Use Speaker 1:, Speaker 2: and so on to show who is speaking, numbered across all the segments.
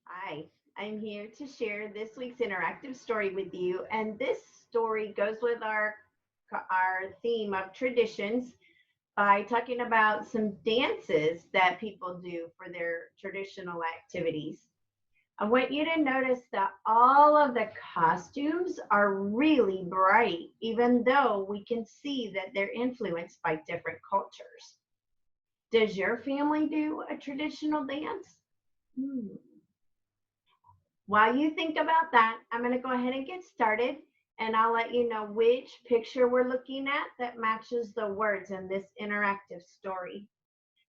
Speaker 1: Hi, I'm here to share this week's interactive story with you. And this story goes with our theme of traditions by talking about some dances that people do for their traditional activities. I want you to notice that all of the costumes are really bright, even though we can see that they're influenced by different cultures. Does your family do a traditional dance? Hmm. While you think about that, I'm going to go ahead and get started and I'll let you know which picture we're looking at that matches the words in this interactive story.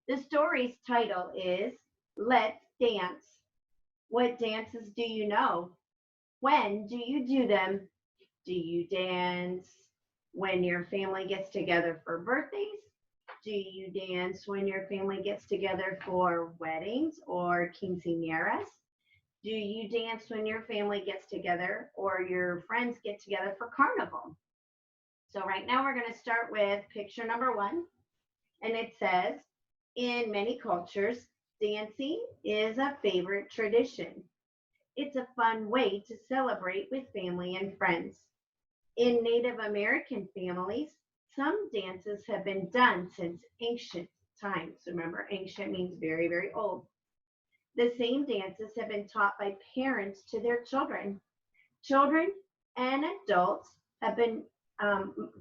Speaker 1: The story's title is Let's Dance. What dances do you know? When do you do them? Do you dance when your family gets together for birthdays? Do you dance when your family gets together for weddings or quinceañeras? Do you dance when your family gets together or your friends get together for carnival? So right now we're going to start with picture number one. And it says, in many cultures, dancing is a favorite tradition. It's a fun way to celebrate with family and friends. In Native American families, some dances have been done since ancient times. Remember, ancient means very, very old. The same dances have been taught by parents to their children. Children and adults have been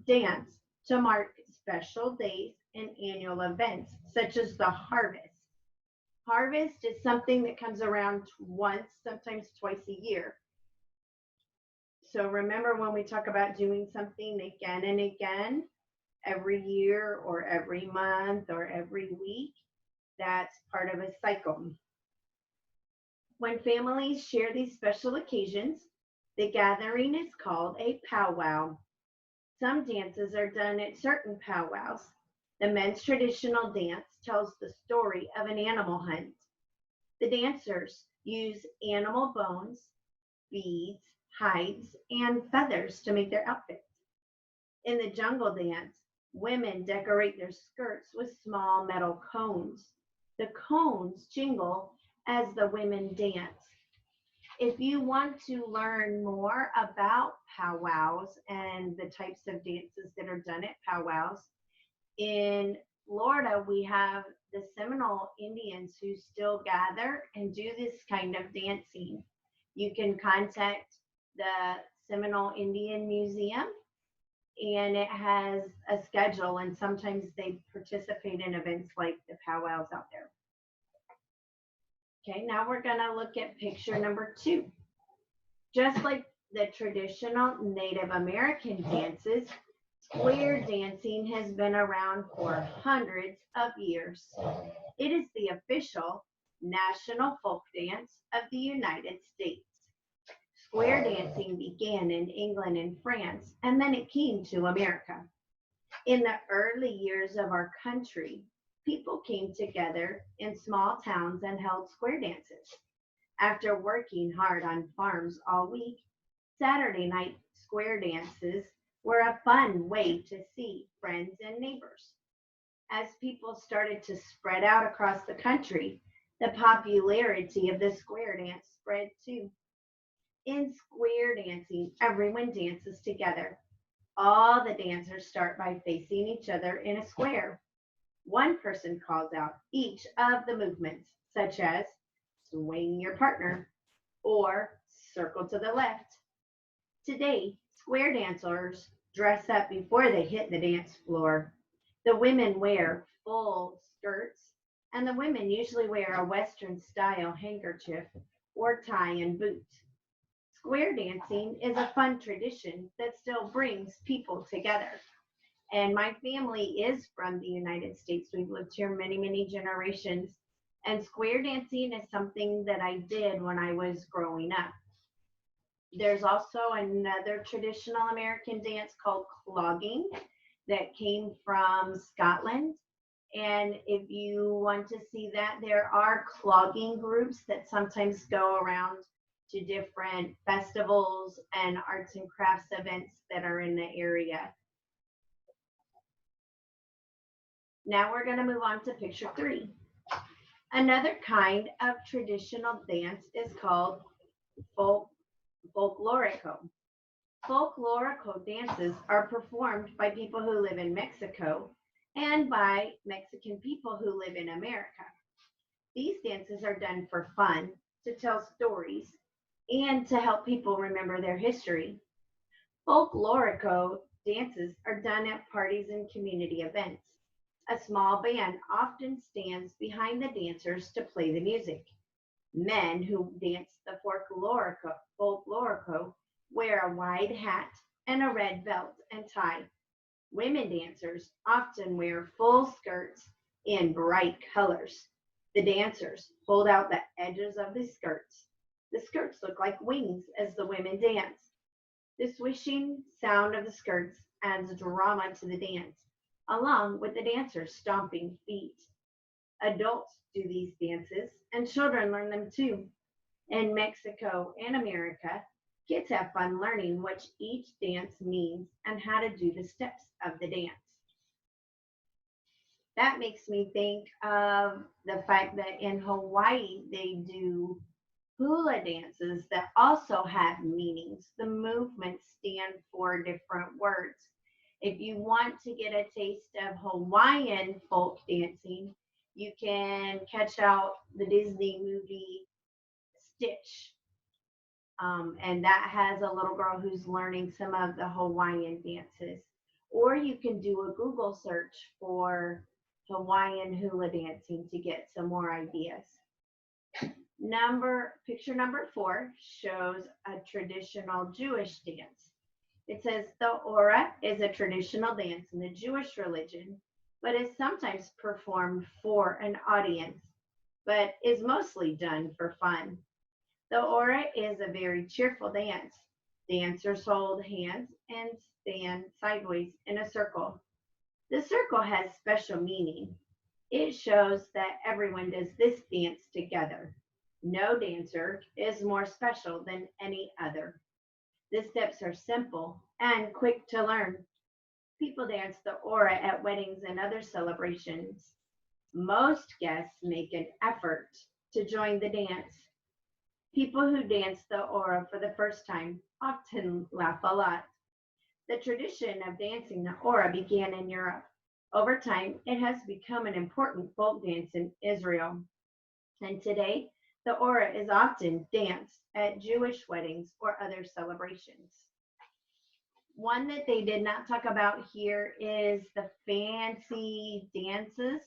Speaker 1: danced to mark special days and annual events, such as the harvest. Harvest is something that comes around once, sometimes twice a year. So remember when we talk about doing something again and again, every year or every month or every week, that's part of a cycle. When families share these special occasions, the gathering is called a powwow. Some dances are done at certain powwows. The men's traditional dance tells the story of an animal hunt. The dancers use animal bones, beads, hides, and feathers to make their outfits. In the jungle dance, women decorate their skirts with small metal cones. The cones jingle as the women dance. If you want to learn more about powwows and the types of dances that are done at powwows, in Florida, we have the Seminole Indians who still gather and do this kind of dancing. You can contact the Seminole Indian Museum and it has a schedule, and sometimes they participate in events like the powwows out there. Okay, now we're going to look at picture number two. Just like the traditional Native American dances, square dancing has been around for hundreds of years. It is the official national folk dance of the United States. Square dancing began in England and France, and then it came to America. In the early years of our country, people came together in small towns and held square dances. After working hard on farms all week, Saturday night square dances were a fun way to see friends and neighbors. As people started to spread out across the country, the popularity of the square dance spread too. In square dancing, everyone dances together. All the dancers start by facing each other in a square. One person calls out each of the movements, such as swing your partner or circle to the left. Today, square dancers dress up before they hit the dance floor. The women wear full skirts, and the women usually wear a Western style handkerchief or tie and boots. Square dancing is a fun tradition that still brings people together. And my family is from the United States. We've lived here many, many generations. And square dancing is something that I did when I was growing up. There's also another traditional American dance called clogging that came from Scotland. And if you want to see that, there are clogging groups that sometimes go around to different festivals and arts and crafts events that are in the area. Now we're going to move on to picture three. Another kind of traditional dance is called folk, folklorico. Folklorico dances are performed by people who live in Mexico and by Mexican people who live in America. These dances are done for fun, to tell stories, and to help people remember their history. Folklorico dances are done at parties and community events. A small band often stands behind the dancers to play the music. Men who dance the folklorico wear a wide hat and a red belt and tie. Women dancers often wear full skirts in bright colors. The dancers hold out the edges of the skirts. The skirts look like wings as the women dance. The swishing sound of the skirts adds drama to the dance, along with the dancers stomping feet. Adults do these dances, and children learn them too. In Mexico and America, kids have fun learning what each dance means and how to do the steps of the dance. That makes me think of the fact that in Hawaii they do hula dances that also have meanings. The movements stand for different words. If you want to get a taste of Hawaiian folk dancing, you can catch out the Disney movie Stitch. And that has a little girl who's learning some of the Hawaiian dances. Or you can do a Google search for Hawaiian hula dancing to get some more ideas. Picture number 4 shows a traditional Jewish dance. It says the Ora is a traditional dance in the Jewish religion, but is sometimes performed for an audience, but is mostly done for fun. The Ora is a very cheerful dance. Dancers hold hands and stand sideways in a circle. The circle has special meaning. It shows that everyone does this dance together. No dancer is more special than any other. The steps are simple and quick to learn. People dance the Ora at weddings and other celebrations. Most guests make an effort to join the dance. People who dance the Ora for the first time often laugh a lot. The tradition of dancing the Ora began in Europe. Over time, it has become an important folk dance in Israel. And today, the Ora is often danced at Jewish weddings or other celebrations. One that they did not talk about here is the fancy dances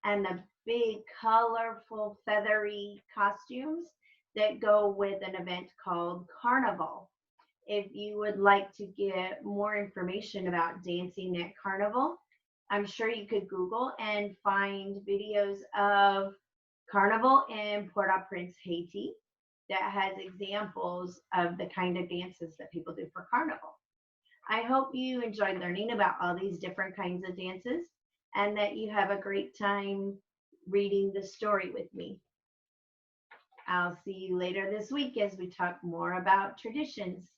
Speaker 1: and the big, colorful, feathery costumes that go with an event called Carnival. If you would like to get more information about dancing at Carnival, I'm sure you could Google and find videos of Carnival in Port-au-Prince, Haiti, that has examples of the kind of dances that people do for Carnival. I hope you enjoyed learning about all these different kinds of dances and that you have a great time reading the story with me. I'll see you later this week as we talk more about traditions.